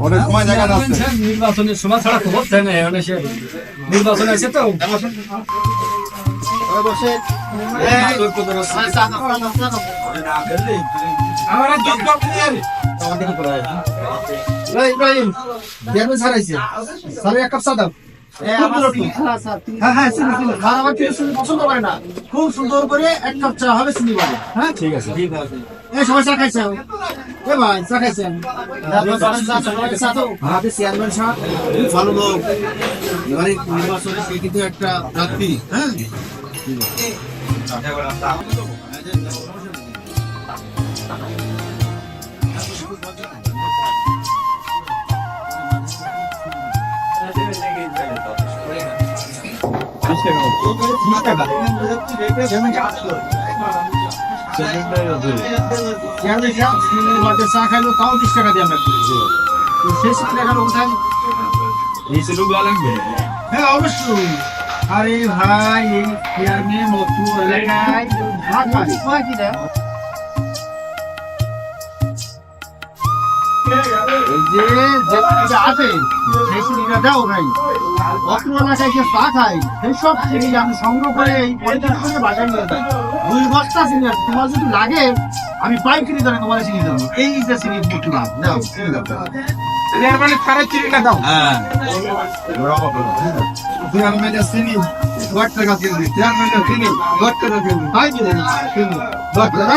অনেক সময় জায়গা আছে, নির্বাচনের সময় ছাড়া খবর দেয় না। নির্বাচন আছে তো পছন্দ করে না, খুব সুন্দর করে এক কাপ চা হবে চিনি বলে। হ্যাঁ ঠিক আছে, ঠিক আছে। এই সবাই চা খাইছেন? এ ভাই চা খাইছেন? চেয়ারম্যান সাহেব খুব ভালো লোক, এবারে নির্বাচনে সে কিন্তু একটা প্রার্থী। হ্যাঁ চা খাইলো তাও 30 টাকা দিয়ে আমরা শেষ টাকা কোথায়? হ্যাঁ অবশ্যই। আরে ভাই এই চেয়ারম্যান মতো এলাকায় ভাগ আছে সেই চিনিটা দাও ভাই। অত এলাকায় যে চা খাই সেই সব চিনি আমি সংগ্রহ করে এই 50 করে বাজার নিয়ে যাই। 2 বস্তা চিনি আছে, তোমার যদি লাগে আমি পাইকারি দরে তোমার চিনি দেবো। এই যে চিনি বুঝলাম দাও, মানে খারাপ চিনিটা দাও। হ্যাঁ চিনি ঘর টাকা চিনি, চিনি ঘর টাকা চিনি, তাই চিনি চিনি ঘর টাকা